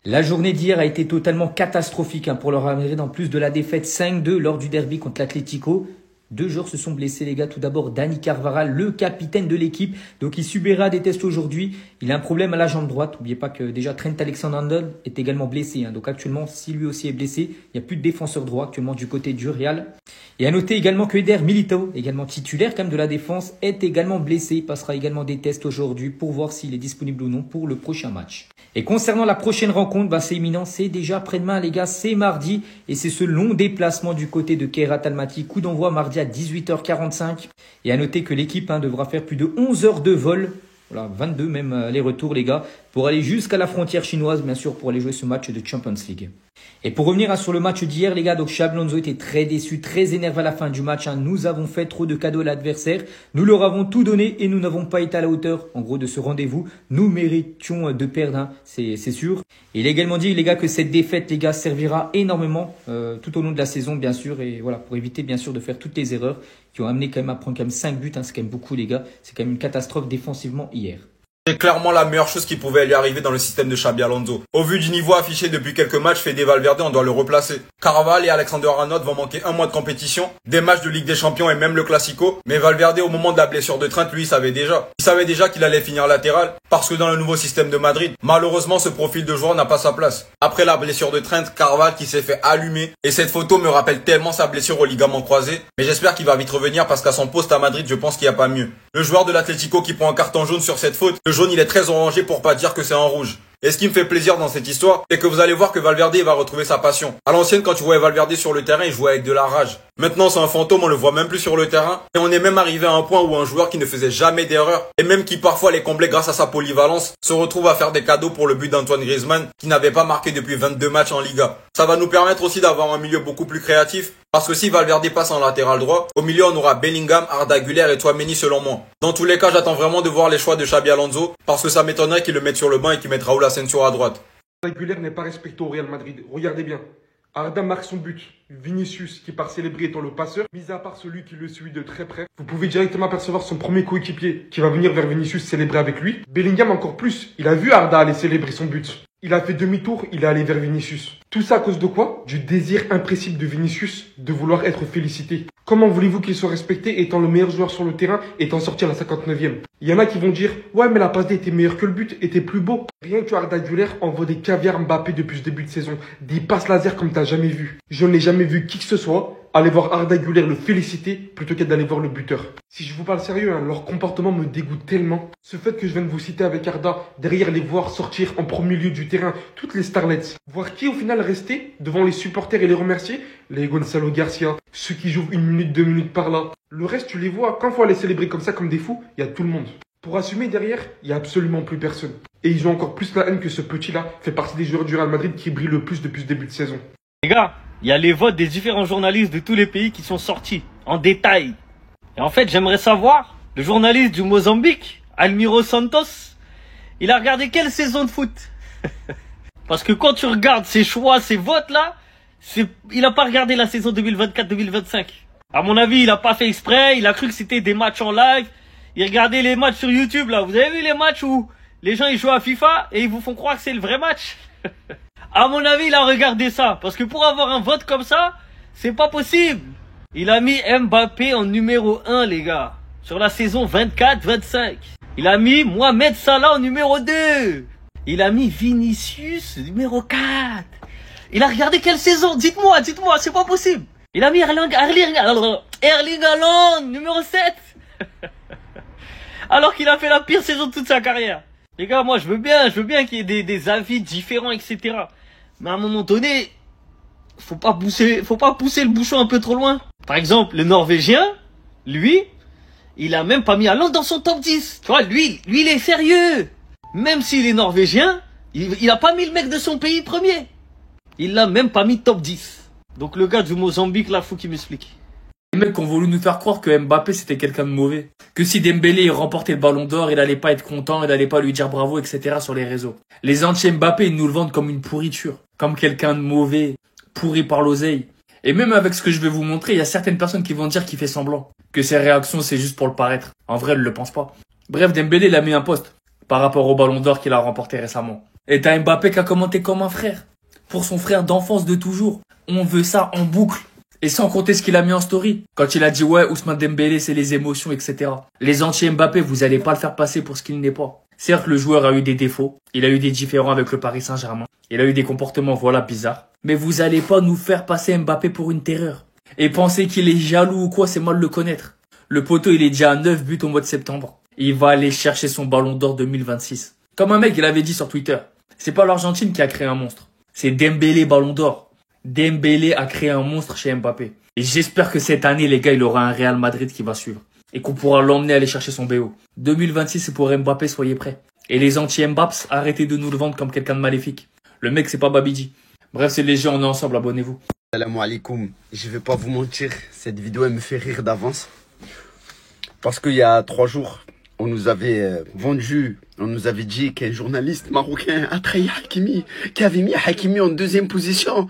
La journée d'hier a été totalement catastrophique pour le Real Madrid, en plus de la défaite 5-2 lors du derby contre l'Atlético. 2 joueurs se sont blessés, les gars. Tout d'abord, Dani Carvajal, le capitaine de l'équipe. Donc, il subira des tests aujourd'hui. Il a un problème à la jambe droite. N'oubliez pas que déjà Trent Alexander-Arnold est également blessé. Donc, actuellement, si lui aussi est blessé, il n'y a plus de défenseur droit actuellement du côté du Real. Et à noter également que Eder Militão, également titulaire quand même de la défense, est également blessé. Il passera également des tests aujourd'hui pour voir s'il est disponible ou non pour le prochain match. Et concernant la prochaine rencontre, c'est imminent, c'est déjà après-demain les gars, c'est mardi. Et c'est ce long déplacement du côté de Khairat Almaty. Coup d'envoi mardi à 18h45. Et à noter que l'équipe devra faire plus de 11 heures de vol. Voilà, 22 même les retours les gars, pour aller jusqu'à la frontière chinoise, bien sûr, pour aller jouer ce match de Champions League. Et pour revenir sur le match d'hier, les gars, donc Xabi Alonso était très déçu, très énervé à la fin du match. Nous avons fait trop de cadeaux à l'adversaire, nous leur avons tout donné et nous n'avons pas été à la hauteur, en gros, de ce rendez-vous. Nous méritions de perdre, c'est sûr. Et il a également dit, les gars, que cette défaite, les gars, servira énormément tout au long de la saison, bien sûr, et voilà, pour éviter, bien sûr, de faire toutes les erreurs qui ont amené quand même à prendre quand même 5 buts. C'est quand même beaucoup, les gars. C'est quand même une catastrophe défensivement hier. C'est clairement la meilleure chose qui pouvait lui arriver dans le système de Xabi Alonso. Au vu du niveau affiché depuis quelques matchs, Fede Valverde, on doit le replacer. Carvajal et Alexander-Arnold vont manquer un mois de compétition, des matchs de Ligue des Champions et même le Classico. Mais Valverde, au moment de la blessure de Trent, lui, il savait déjà qu'il allait finir latéral, parce que dans le nouveau système de Madrid, malheureusement, ce profil de joueur n'a pas sa place. Après la blessure de Trent, Carvajal qui s'est fait allumer, et cette photo me rappelle tellement sa blessure au ligament croisé, mais j'espère qu'il va vite revenir parce qu'à son poste à Madrid, je pense qu'il n'y a pas mieux. Le joueur de l'Atlético qui prend un carton jaune sur cette faute, le jaune il est très orangé pour pas dire que c'est en rouge. Et ce qui me fait plaisir dans cette histoire, c'est que vous allez voir que Valverde va retrouver sa passion. À l'ancienne, quand tu voyais Valverde sur le terrain, il jouait avec de la rage. Maintenant, c'est un fantôme, on le voit même plus sur le terrain. Et on est même arrivé à un point où un joueur qui ne faisait jamais d'erreur, et même qui parfois les comblait grâce à sa polyvalence, se retrouve à faire des cadeaux pour le but d'Antoine Griezmann, qui n'avait pas marqué depuis 22 matchs en Liga. Ça va nous permettre aussi d'avoir un milieu beaucoup plus créatif, parce que si Valverde passe en latéral droit, au milieu on aura Bellingham, Arda Güler et Tchouaméni selon moi. Dans tous les cas, j'attends vraiment de voir les choix de Xabi Alonso, parce que ça m'étonnerait qu'il le mette sur le banc et qu'il mette Raúl Asensio à droite. Arda Güler n'est pas respecté au Real Madrid. Regardez bien. Arda marque son but. Vinicius, qui part célébrer étant le passeur, mis à part celui qui le suit de très près, vous pouvez directement apercevoir son premier coéquipier qui va venir vers Vinicius célébrer avec lui. Bellingham encore plus. Il a vu Arda aller célébrer son but. Il a fait demi-tour, il est allé vers Vinicius. Tout ça à cause de quoi? Du désir impressible de Vinicius de vouloir être félicité. Comment voulez-vous qu'il soit respecté étant le meilleur joueur sur le terrain, étant sorti à la 59e? Il y en a qui vont dire « Ouais, mais la passe D était meilleure que le but, était plus beau. » Rien que Arda Güler envoie des caviars Mbappé depuis ce début de saison. Des passes laser comme t'as jamais vu. Je n'ai jamais vu qui que ce soit aller voir Arda Güler le féliciter plutôt que d'aller voir le buteur. Si je vous parle sérieux, leur comportement me dégoûte tellement. Ce fait que je viens de vous citer avec Arda, derrière les voir sortir en premier lieu du terrain toutes les starlets, voir qui au final restait devant les supporters et les remercier, les Gonzalo Garcia, ceux qui jouent 1 minute, 2 minutes par là. Le reste, tu les vois, quand il faut aller célébrer comme ça comme des fous, il y a tout le monde. Pour assumer derrière, il n'y a absolument plus personne. Et ils ont encore plus la haine que ce petit-là fait partie des joueurs du Real Madrid qui brillent le plus depuis ce début de saison. Les gars, il y a les votes des différents journalistes de tous les pays qui sont sortis, en détail. Et en fait, j'aimerais savoir, le journaliste du Mozambique, Almiro Santos, il a regardé quelle saison de foot? Parce que quand tu regardes ses choix, ses votes-là, il n'a pas regardé la saison 2024-2025. À mon avis, il n'a pas fait exprès, il a cru que c'était des matchs en live. Il regardait les matchs sur YouTube, là. Vous avez vu les matchs où les gens ils jouent à FIFA et ils vous font croire que c'est le vrai match? À mon avis, il a regardé ça. Parce que pour avoir un vote comme ça, c'est pas possible. Il a mis Mbappé en numéro 1, les gars. Sur la saison 24-25. Il a mis Mohamed Salah en numéro 2. Il a mis Vinicius numéro 4. Il a regardé quelle saison? Dites-moi, c'est pas possible. Il a mis Erling Haaland numéro 7. Alors qu'il a fait la pire saison de toute sa carrière. Les gars, moi je veux bien qu'il y ait des avis différents, etc. Mais à un moment donné, faut pas pousser le bouchon un peu trop loin. Par exemple, le Norvégien, lui, il a même pas mis Haaland dans son top 10. Tu vois, lui il est sérieux. Même s'il est norvégien, il a pas mis le mec de son pays premier. Il l'a même pas mis top 10. Donc le gars du Mozambique, là, faut qu'il m'explique. Les mecs ont voulu nous faire croire que Mbappé c'était quelqu'un de mauvais. Que si Dembélé remportait le ballon d'or, il allait pas être content, il allait pas lui dire bravo, etc. sur les réseaux. Les anti-Mbappé, ils nous le vendent comme une pourriture. Comme quelqu'un de mauvais, pourri par l'oseille. Et même avec ce que je vais vous montrer, il y a certaines personnes qui vont dire qu'il fait semblant. Que ses réactions c'est juste pour le paraître. En vrai, elle le pense pas. Bref, Dembélé, il a mis un post par rapport au ballon d'or qu'il a remporté récemment. Et t'as Mbappé qui a commenté comme un frère. Pour son frère d'enfance de toujours. On veut ça en boucle. Et sans compter ce qu'il a mis en story. Quand il a dit ouais, Ousmane Dembélé, c'est les émotions, etc. Les anti-Mbappé, vous allez pas le faire passer pour ce qu'il n'est pas. Certes, le joueur a eu des défauts. Il a eu des différends avec le Paris Saint-Germain. Il a eu des comportements, voilà, bizarres. Mais vous allez pas nous faire passer Mbappé pour une terreur. Et penser qu'il est jaloux ou quoi, c'est mal le connaître. Le poteau, il est déjà à 9 buts au mois de septembre. Il va aller chercher son ballon d'or 2026. Comme un mec, il avait dit sur Twitter. C'est pas l'Argentine qui a créé un monstre. C'est Dembélé ballon d'or. Dembélé a créé un monstre chez Mbappé. Et j'espère que cette année, les gars, il aura un Real Madrid qui va suivre. Et qu'on pourra l'emmener aller chercher son BO. 2026, c'est pour Mbappé, soyez prêts. Et les anti-Mbaps, arrêtez de nous le vendre comme quelqu'un de maléfique. Le mec, c'est pas Babidi. Bref, c'est léger, on est ensemble, abonnez-vous. Salam alaikum. Je vais pas vous mentir, cette vidéo, elle me fait rire d'avance. Parce qu'il y a 3 jours, on nous avait on nous avait dit qu'un journaliste marocain a trahi Hakimi, qui avait mis Hakimi en 2e position.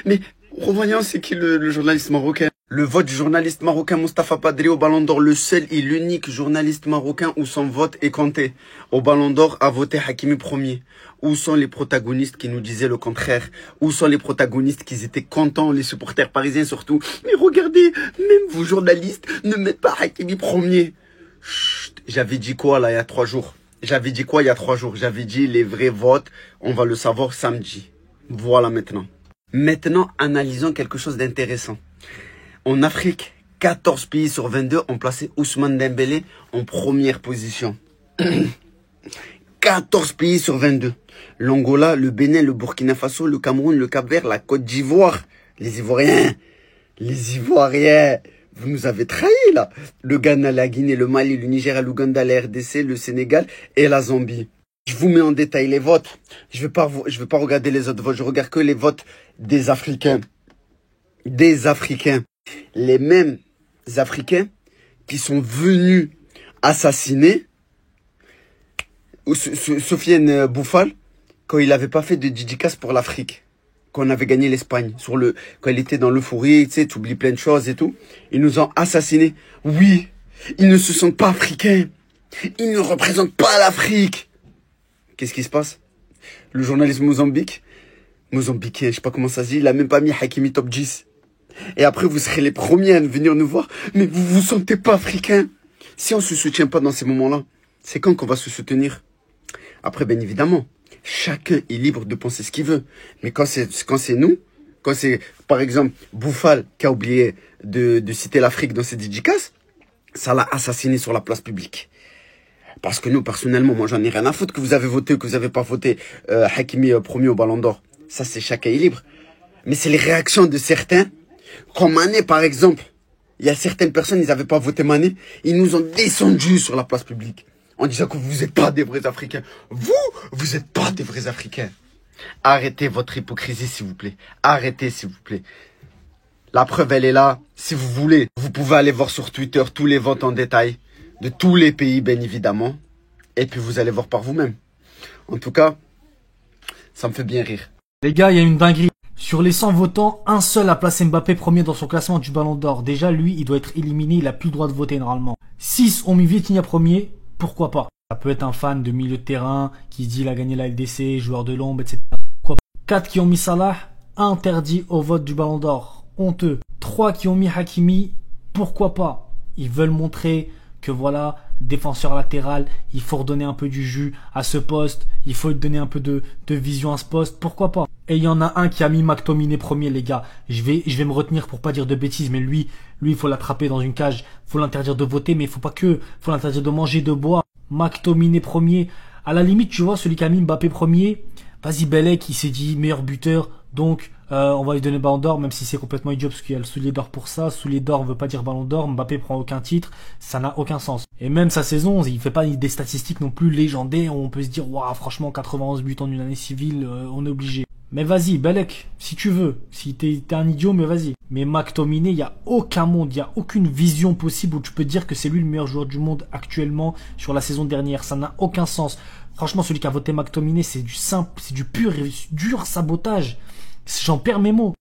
Mais revoyons, c'est qui le journaliste marocain? Le vote du journaliste marocain Mustapha Padri au Ballon d'Or, le seul et l'unique journaliste marocain où son vote est compté. Au Ballon d'Or a voté Hakimi premier. Où sont les protagonistes qui nous disaient le contraire? Où sont les protagonistes qui étaient contents, les supporters parisiens surtout? Mais regardez, même vous journalistes ne mettez pas Hakimi premier. Chut, j'avais dit quoi là il y a 3 jours? J'avais dit quoi il y a 3 jours? J'avais dit les vrais votes, on va le savoir samedi. Voilà maintenant. Maintenant, analysons quelque chose d'intéressant. En Afrique, 14 pays sur 22 ont placé Ousmane Dembélé en première position. 14 pays sur 22. L'Angola, le Bénin, le Burkina Faso, le Cameroun, le Cap-Vert, la Côte d'Ivoire. Les Ivoiriens. Les Ivoiriens. Vous nous avez trahis là. Le Ghana, la Guinée, le Mali, le Nigeria, l'Ouganda, la RDC, le Sénégal et la Zambie. Je vous mets en détail les votes. Je vais pas regarder les autres votes. Je regarde que les votes des Africains. Des Africains. Les mêmes Africains qui sont venus assassiner Sofiane Bouffal quand il n'avait pas fait de dédicace pour l'Afrique. Quand on avait gagné l'Espagne. Quand il était dans l'euphorie, tu sais, tu oublies plein de choses et tout. Ils nous ont assassinés. Oui, ils ne se sentent pas africains. Ils ne représentent pas l'Afrique. Qu'est-ce qui se passe? Le journaliste mozambicain, je sais pas comment ça se dit, il a même pas mis Hakimi top 10. Et après, vous serez les premiers à venir nous voir. Mais vous vous sentez pas africain. Si on se soutient pas dans ces moments-là, c'est quand qu'on va se soutenir? Après, bien évidemment, chacun est libre de penser ce qu'il veut. Mais quand c'est nous, quand c'est, par exemple, Bouffal qui a oublié de citer l'Afrique dans ses dédicaces, ça l'a assassiné sur la place publique. Parce que nous, personnellement, moi, j'en ai rien à foutre que vous avez voté ou que vous avez pas voté Hakimi premier au Ballon d'Or. Ça, c'est chacun est libre. Mais c'est les réactions de certains. Comme Mané, par exemple. Il y a certaines personnes, ils n'avaient pas voté Mané. Ils nous ont descendus sur la place publique. En disant que vous n'êtes pas des vrais Africains. Vous n'êtes pas des vrais Africains. Arrêtez votre hypocrisie, s'il vous plaît. Arrêtez, s'il vous plaît. La preuve, elle est là. Si vous voulez, vous pouvez aller voir sur Twitter tous les votes en détail. De tous les pays, bien évidemment. Et puis, vous allez voir par vous-même. En tout cas, ça me fait bien rire. Les gars, il y a une dinguerie. Sur les 100 votants, un seul a placé Mbappé premier dans son classement du Ballon d'Or. Déjà, lui, il doit être éliminé, il a plus le droit de voter normalement. 6 ont mis Vitinha premier, pourquoi pas? Ça peut être un fan de milieu de terrain qui se dit il a gagné la LDC, joueur de l'ombre, etc. Pourquoi pas? 4 qui ont mis Salah, interdit au vote du Ballon d'Or. Honteux. 3 qui ont mis Hakimi, pourquoi pas? Ils veulent montrer que voilà, défenseur latéral, il faut redonner un peu du jus à ce poste, il faut donner un peu de vision à ce poste, pourquoi pas? Et il y en a un qui a mis McTominay premier, les gars. Je vais me retenir pour pas dire de bêtises, mais lui, il faut l'attraper dans une cage, faut l'interdire de voter, mais faut l'interdire de manger, de boire. McTominay premier. À la limite, tu vois, celui qui a mis Mbappé premier, vas-y, Belek, il s'est dit meilleur buteur, donc on va lui donner le Ballon d'Or, même si c'est complètement idiot parce qu'il y a le soulier d'or pour ça. Soulier d'or veut pas dire Ballon d'Or. Mbappé prend aucun titre, ça n'a aucun sens. Et même sa saison, il fait pas des statistiques non plus légendaires où on peut se dire waouh, franchement 91 buts en une année civile, on est obligé. Mais vas-y, Belek, si tu veux, si t'es un idiot, mais vas-y. Mais McTominay, il y a aucun monde, il y a aucune vision possible où tu peux dire que c'est lui le meilleur joueur du monde actuellement sur la saison dernière. Ça n'a aucun sens. Franchement, celui qui a voté McTominay, c'est du simple, c'est du pur et dur sabotage. J'en perds mes mots.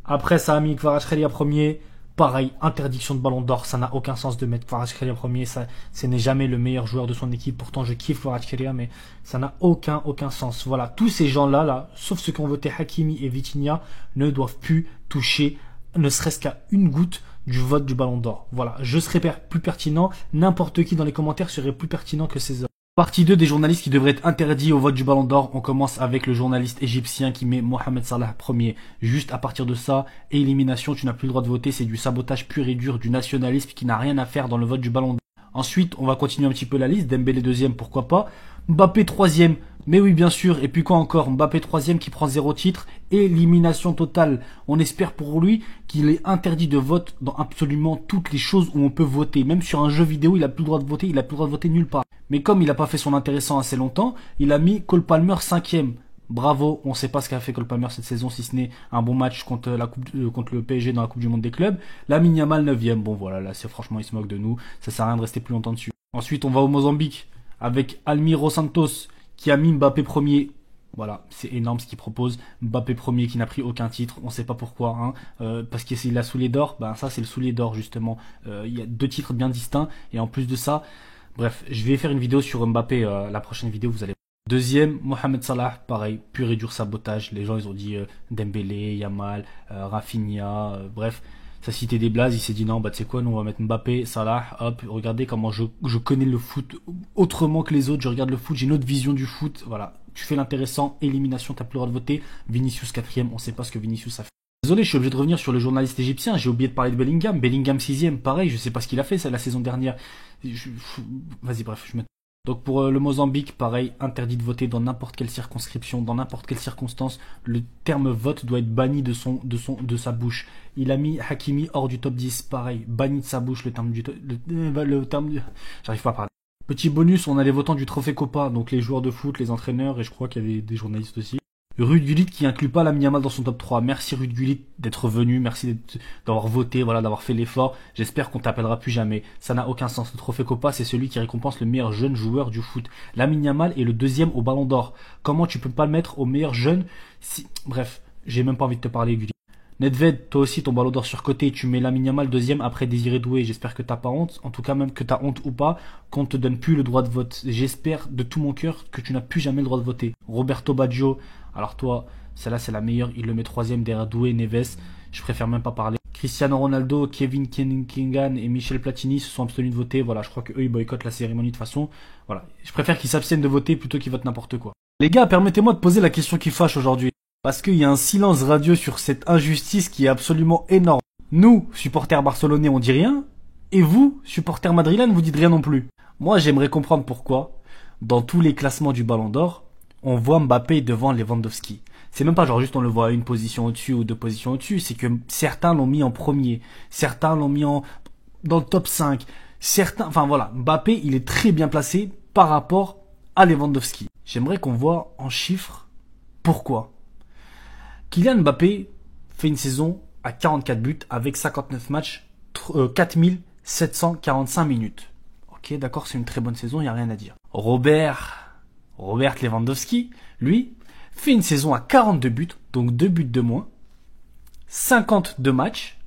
Après, ça a mis Kvaratskhelia premier. Pareil, interdiction de ballon d'or, ça n'a aucun sens de mettre Kvaratskhelia premier, ce n'est jamais le meilleur joueur de son équipe, pourtant je kiffe Kvaratskhelia, mais ça n'a aucun sens. Voilà, tous ces gens-là, sauf ceux qui ont voté Hakimi et Vitinha, ne doivent plus toucher, ne serait-ce qu'à une goutte du vote du ballon d'or. Voilà, je serais plus pertinent, n'importe qui dans les commentaires serait plus pertinent que ces hommes. Partie 2 des journalistes qui devraient être interdits au vote du Ballon d'Or. On commence avec le journaliste égyptien qui met Mohamed Salah premier. Juste à partir de ça, élimination, tu n'as plus le droit de voter, c'est du sabotage pur et dur, du nationalisme qui n'a rien à faire dans le vote du Ballon d'Or. Ensuite, on va continuer un petit peu la liste. Dembélé deuxième, pourquoi pas. Mbappé troisième, mais oui bien sûr. Et puis quoi encore? Mbappé troisième qui prend 0 titre. Élimination totale. On espère pour lui qu'il est interdit de vote dans absolument toutes les choses où on peut voter. Même sur un jeu vidéo, il a plus le droit de voter. Il a plus le droit de voter nulle part. Mais comme il n'a pas fait son intéressant assez longtemps, il a mis Cole Palmer cinquième. Bravo, on ne sait pas ce qu'a fait Cole Palmer cette saison, si ce n'est un bon match contre le PSG dans la Coupe du Monde des clubs. Lamine Yamal 9e. Bon voilà, là c'est franchement, il se moque de nous. Ça sert à rien de rester plus longtemps dessus. Ensuite, on va au Mozambique avec Almiro Santos qui a mis Mbappé premier. Voilà, c'est énorme ce qu'il propose. Mbappé premier qui n'a pris aucun titre, on ne sait pas pourquoi, hein. Parce qu'il a soulier d'or. Ben ça c'est le soulier d'or justement. Il y a 2 titres bien distincts et en plus de ça, bref, je vais faire une vidéo sur Mbappé. La prochaine vidéo, vous allez. Deuxième, Mohamed Salah, pareil, pur et dur sabotage. Les gens ils ont dit Dembélé, Yamal, Rafinha, bref. Ça citait des blazes, il s'est dit non, bah tu sais quoi, nous on va mettre Mbappé, Salah, hop, regardez comment je connais le foot autrement que les autres, je regarde le foot, j'ai une autre vision du foot, voilà. Tu fais l'intéressant, élimination, t'as plus le droit de voter. Vinicius 4e, on sait pas ce que Vinicius a fait. Désolé, je suis obligé de revenir sur le journaliste égyptien, j'ai oublié de parler de Bellingham. Bellingham 6e, pareil, je sais pas ce qu'il a fait, c'est la saison dernière. Vas-y, bref, je me... Donc pour le Mozambique, pareil, interdit de voter dans n'importe quelle circonscription, dans n'importe quelle circonstance. Le terme vote doit être banni de sa bouche. Il a mis Hakimi hors du top 10, pareil, banni de sa bouche le terme j'arrive pas à parler. Petit bonus, on a les votants du Trophée Copa, donc les joueurs de foot, les entraîneurs, et je crois qu'il y avait des journalistes aussi. Ruud Gullit qui inclut pas Lamine Yamal dans son top 3. Merci Ruud Gullit d'être venu, merci d'avoir voté, voilà, d'avoir fait l'effort. J'espère qu'on t'appellera plus jamais. Ça n'a aucun sens. Le Trophée Copa, c'est celui qui récompense le meilleur jeune joueur du foot. Lamine Yamal est le 2e au Ballon d'Or. Comment tu peux pas le mettre au meilleur jeune si... Bref, j'ai même pas envie de te parler, Gullit. Nedved, toi aussi ton Ballon d'Or surcoté, tu mets Lamine Yamal 2e après Désiré Doué. J'espère que t'as pas honte, en tout cas même que t'as honte ou pas, qu'on te donne plus le droit de vote. J'espère de tout mon cœur que tu n'as plus jamais le droit de voter. Roberto Baggio, alors toi, celle-là c'est la meilleure, il le met 3e derrière Doué, Neves, je préfère même pas parler. Cristiano Ronaldo, Kevin Keegan et Michel Platini se sont abstenus de voter, voilà, je crois qu'eux ils boycottent la cérémonie de toute façon, voilà. Je préfère qu'ils s'abstiennent de voter plutôt qu'ils votent n'importe quoi. Les gars, permettez-moi de poser la question qui fâche aujourd'hui. Parce qu'il y a un silence radio sur cette injustice qui est absolument énorme. Nous, supporters barcelonais, on dit rien. Et vous, supporters madrilènes, vous dites rien non plus. Moi, j'aimerais comprendre pourquoi, dans tous les classements du Ballon d'Or, on voit Mbappé devant Lewandowski. C'est même pas genre juste on le voit à une position au-dessus ou 2 positions au-dessus. C'est que certains l'ont mis en premier. Certains l'ont mis dans le top 5. Certains, enfin voilà, Mbappé, il est très bien placé par rapport à Lewandowski. J'aimerais qu'on voit en chiffres pourquoi. Kylian Mbappé fait une saison à 44 buts avec 59 matchs, 4745 minutes. Ok, d'accord, c'est une très bonne saison, il n'y a rien à dire. Robert Lewandowski, lui, fait une saison à 42 buts, donc 2 buts de moins, 52 matchs,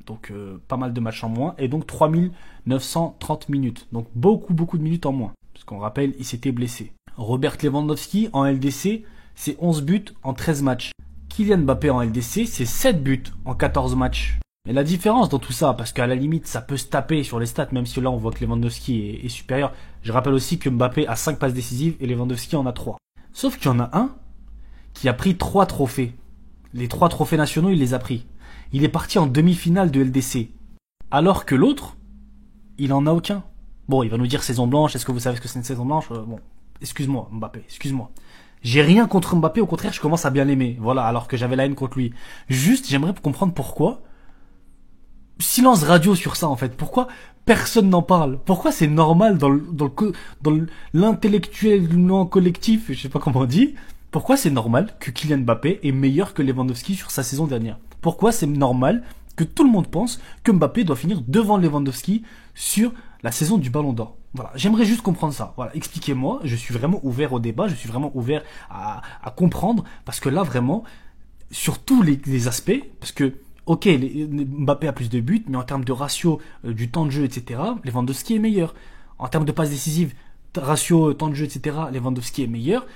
donc pas mal de matchs en moins, et donc 3930 minutes. Donc beaucoup de minutes en moins, parce qu'on rappelle, il s'était blessé. Robert Lewandowski, en LDC, c'est 11 buts en 13 matchs. Kylian Mbappé en LDC, c'est 7 buts en 14 matchs. Mais la différence dans tout ça, parce qu'à la limite, ça peut se taper sur les stats, même si là, on voit que Lewandowski est supérieur. Je rappelle aussi que Mbappé a 5 passes décisives et Lewandowski en a 3. Sauf qu'il y en a un qui a pris 3 trophées. Les 3 trophées nationaux, il les a pris. Il est parti en demi-finale de LDC. Alors que l'autre, il en a aucun. Bon, il va nous dire saison blanche, est-ce que vous savez ce que c'est une saison blanche? Bon, excuse-moi, Mbappé, excuse-moi. J'ai rien contre Mbappé, au contraire, je commence à bien l'aimer. Voilà, alors que j'avais la haine contre lui. Juste, j'aimerais comprendre pourquoi. Silence radio sur ça, en fait. Pourquoi personne n'en parle? Pourquoi c'est normal dans l'intellectuellement collectif, je sais pas comment on dit. Pourquoi c'est normal que Kylian Mbappé est meilleur que Lewandowski sur sa saison dernière? Pourquoi c'est normal que tout le monde pense que Mbappé doit finir devant Lewandowski sur la saison du Ballon d'Or? Voilà, j'aimerais juste comprendre ça. Voilà, expliquez-moi. Je suis vraiment ouvert au débat. Je suis vraiment ouvert à comprendre. Parce que là, vraiment, sur tous les aspects, parce que Ok, Mbappé a plus de buts, mais en termes de ratio du temps de jeu, etc., Lewandowski est meilleur. En termes de passes décisives, ratio temps de jeu, etc., Lewandowski est meilleur.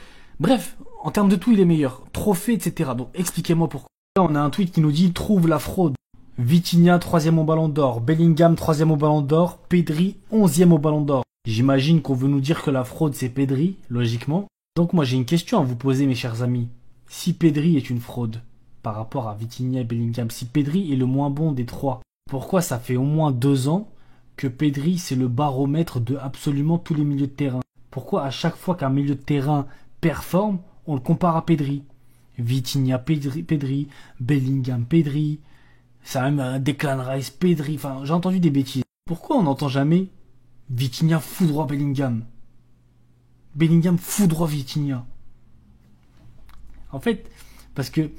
Bref, en termes de tout, il est meilleur. Trophée, etc. Donc expliquez-moi pourquoi. Là, on a un tweet qui nous dit « Trouve la fraude ». Vitinha, 3e au Ballon d'Or. Bellingham, 3e au Ballon d'Or. Pedri, 11e au Ballon d'Or. J'imagine qu'on veut nous dire que la fraude, c'est Pedri, logiquement. Donc moi, j'ai une question à vous poser, mes chers amis. Si Pedri est une fraude par rapport à Vitinha et Bellingham, si Pedri est le moins bon des trois, pourquoi ça fait au moins 2 ans que Pedri, c'est le baromètre de absolument tous les milieux de terrain? Pourquoi à chaque fois qu'un milieu de terrain performe, on le compare à Pedri? Vitinha, Pedri, Bellingham, Pedri, ça a même Declan Rice, Pedri, enfin j'ai entendu des bêtises. Pourquoi on n'entend jamais Vitinha foudroie Bellingham? Bellingham foudroie Vitinha. En fait, parce que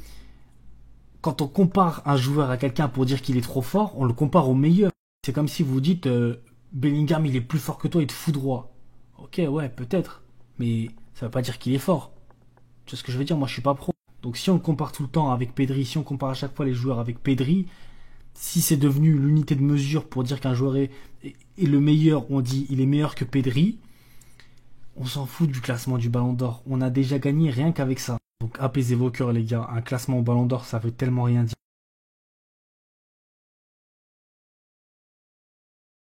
quand on compare un joueur à quelqu'un pour dire qu'il est trop fort, on le compare au meilleur. C'est comme si vous dites Bellingham il est plus fort que toi, il te foudroie. Ok, ouais, peut-être, mais ça veut pas dire qu'il est fort. Tu vois ce que je veux dire? Moi je suis pas pro. Donc si on le compare tout le temps avec Pedri, si on compare à chaque fois les joueurs avec Pedri, si c'est devenu l'unité de mesure pour dire qu'un joueur est le meilleur, on dit il est meilleur que Pedri, on s'en fout du classement du Ballon d'Or. On a déjà gagné rien qu'avec ça. Donc apaisez vos cœurs les gars, un classement au Ballon d'Or ça veut tellement rien dire.